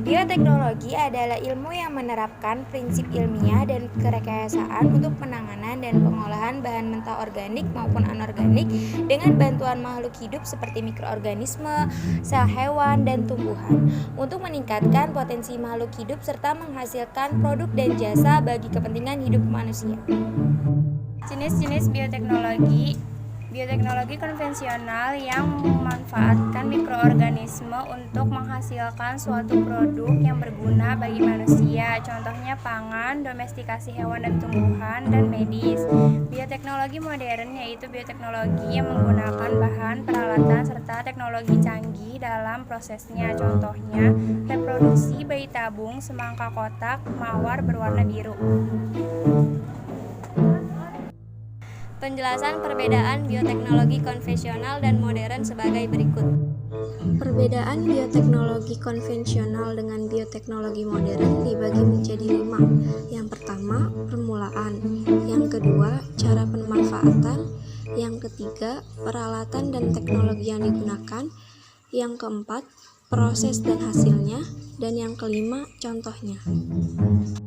Bioteknologi adalah ilmu yang menerapkan prinsip ilmiah dan kerekayasaan untuk penanganan dan pengolahan bahan mentah organik maupun anorganik dengan bantuan makhluk hidup seperti mikroorganisme, sel hewan, dan tumbuhan untuk meningkatkan potensi makhluk hidup serta menghasilkan produk dan jasa bagi kepentingan hidup manusia. Jenis-jenis bioteknologi. Bioteknologi konvensional yang memanfaatkan mikroorganisme untuk menghasilkan suatu produk yang berguna bagi manusia. Contohnya pangan, domestikasi hewan dan tumbuhan, dan medis. Bioteknologi modern yaitu bioteknologi yang menggunakan bahan, peralatan, serta teknologi canggih dalam prosesnya. Contohnya reproduksi bayi tabung, semangka kotak, mawar berwarna biru. Penjelasan perbedaan bioteknologi konvensional dan modern sebagai berikut. Perbedaan bioteknologi konvensional dengan bioteknologi modern dibagi menjadi 5. Yang pertama, permulaan. Yang kedua, cara pemanfaatan. Yang ketiga, peralatan dan teknologi yang digunakan. Yang keempat, proses dan hasilnya. Dan yang kelima, contohnya.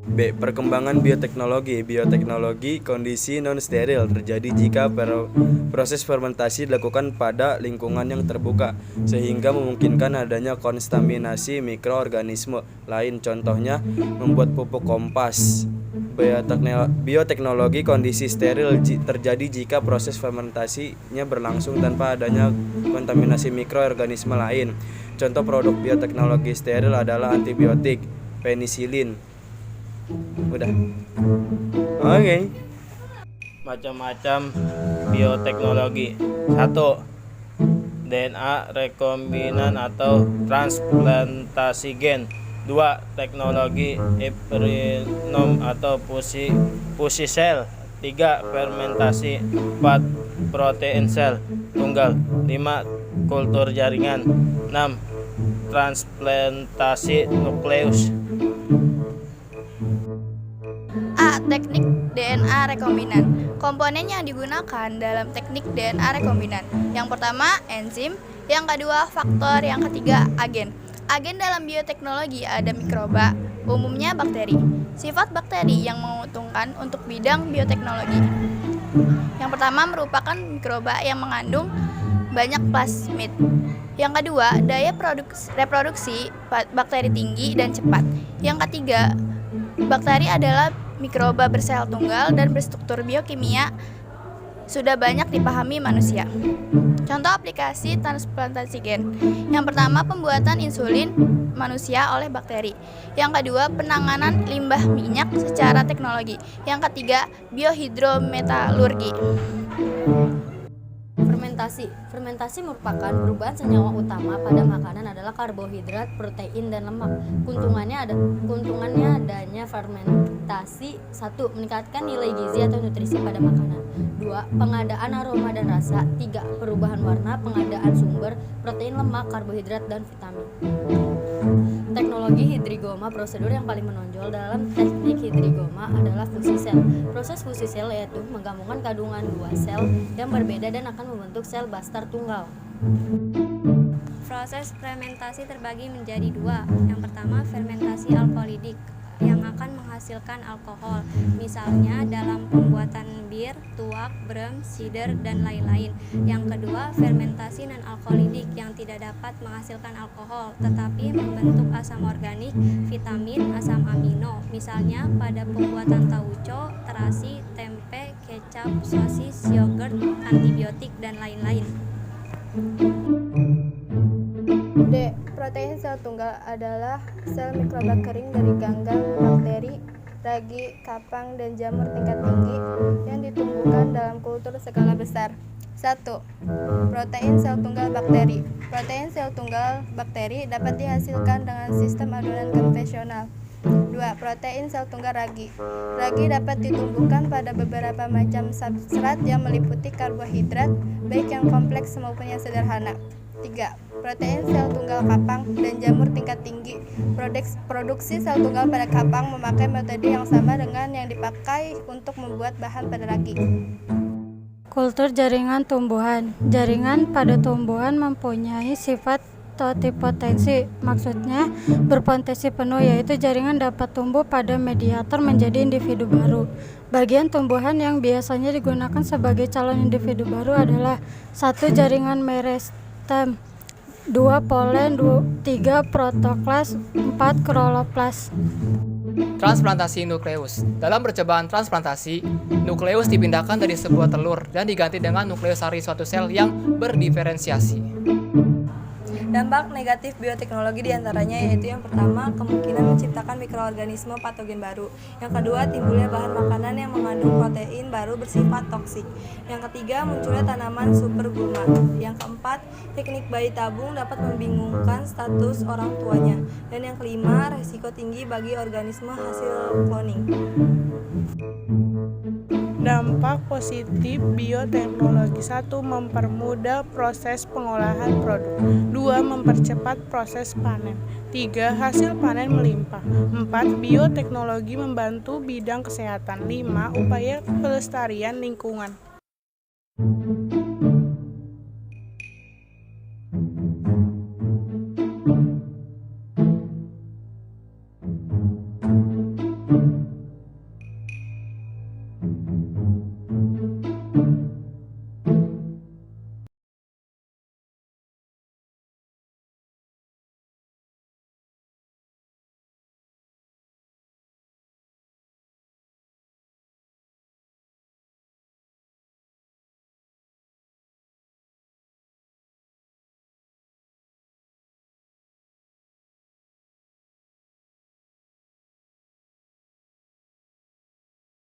B. Perkembangan bioteknologi. Bioteknologi kondisi non-steril terjadi jika proses fermentasi dilakukan pada lingkungan yang terbuka, sehingga memungkinkan adanya kontaminasi mikroorganisme lain. Contohnya, membuat pupuk kompas. Bioteknologi kondisi steril terjadi jika proses fermentasinya berlangsung tanpa adanya kontaminasi mikroorganisme lain. Contoh produk bioteknologi steril adalah antibiotik, penisilin. Udah. Oke. Macam-macam bioteknologi. 1. DNA rekombinan atau transplantasi gen. 2. Teknologi hibridom atau fusi sel. 3. Fermentasi. 4. Protein sel tunggal. 5. Kultur jaringan. 6. Transplantasi nukleus. A. Teknik DNA rekombinan. Komponen yang digunakan dalam teknik DNA rekombinan. Yang pertama, enzim. Yang kedua, faktor. Yang ketiga, agen. Agen dalam bioteknologi ada mikroba, umumnya bakteri. Sifat bakteri yang menguntungkan untuk bidang bioteknologi. Yang pertama merupakan mikroba yang mengandung banyak plasmid. Yang kedua, daya reproduksi bakteri tinggi dan cepat. Yang ketiga, bakteri adalah mikroba bersel tunggal dan berstruktur biokimia sudah banyak dipahami manusia. Contoh aplikasi transplantasi gen. Yang pertama, pembuatan insulin manusia oleh bakteri. Yang kedua, penanganan limbah minyak secara teknologi. Yang ketiga, biohidrometalurgi. Fermentasi merupakan perubahan senyawa utama pada makanan adalah karbohidrat, protein, dan lemak. Keuntungannya adanya fermentasi. 1. Meningkatkan nilai gizi atau nutrisi pada makanan. 2. Pengadaan aroma dan rasa. 3. Perubahan warna, pengadaan sumber protein, lemak, karbohidrat, dan vitamin. Teknologi hidrigoma. Prosedur yang paling menonjol dalam teknik hidrigoma adalah fusi sel. Proses fusi sel yaitu menggabungkan kandungan dua sel yang berbeda dan akan membentuk sel bastar tunggal. Proses fermentasi terbagi menjadi 2. Yang pertama, fermentasi alkoholidik yang akan menghasilkan alkohol, misalnya dalam pembuatan bir, tuak, brem, sider, dan lain-lain. Yang kedua, fermentasi non-alkoholidik yang tidak dapat menghasilkan alkohol, tetapi membentuk asam organik, vitamin, asam amino, misalnya pada pembuatan tauco, terasi, tempe, kecap, sosis, yogurt, antibiotik, dan lain-lain. D. Protein sel tunggal adalah sel mikroba kering dari ganggang bakteri, ragi, kapang, dan jamur tingkat tinggi yang ditumbuhkan dalam kultur skala besar. 1. Protein sel tunggal bakteri. Protein sel tunggal bakteri dapat dihasilkan dengan sistem adonan konvensional. 2. Protein sel tunggal ragi. Ragi dapat ditumbuhkan pada beberapa macam substrat yang meliputi karbohidrat, baik yang kompleks maupun yang sederhana. 3. Protein sel tunggal kapang dan jamur tingkat tinggi. Produksi sel tunggal pada kapang memakai metode yang sama dengan yang dipakai untuk membuat bahan pada ragi. Kultur jaringan tumbuhan. Jaringan pada tumbuhan mempunyai sifat totipotensi, maksudnya berpotensi penuh, yaitu jaringan dapat tumbuh pada mediator menjadi individu baru. Bagian tumbuhan yang biasanya digunakan sebagai calon individu baru adalah 1. Jaringan meristem, 2. polen, 3. protoklas, 4. kloroplast. Transplantasi nukleus. Dalam percobaan transplantasi, nukleus dipindahkan dari sebuah telur dan diganti dengan nukleus dari suatu sel yang berdiferensiasi. Dampak negatif bioteknologi diantaranya yaitu yang pertama, kemungkinan menciptakan mikroorganisme patogen baru. Yang kedua, timbulnya bahan makanan yang mengandung protein baru bersifat toksik. Yang ketiga, munculnya tanaman supergulma. Yang keempat, teknik bayi tabung dapat membingungkan status orang tuanya. Dan yang kelima, resiko tinggi bagi organisme hasil cloning. Dampak positif bioteknologi: 1. Mempermudah proses pengolahan produk. 2. Mempercepat proses panen. 3. Hasil panen melimpah. 4. Bioteknologi membantu bidang kesehatan. 5. Upaya pelestarian lingkungan.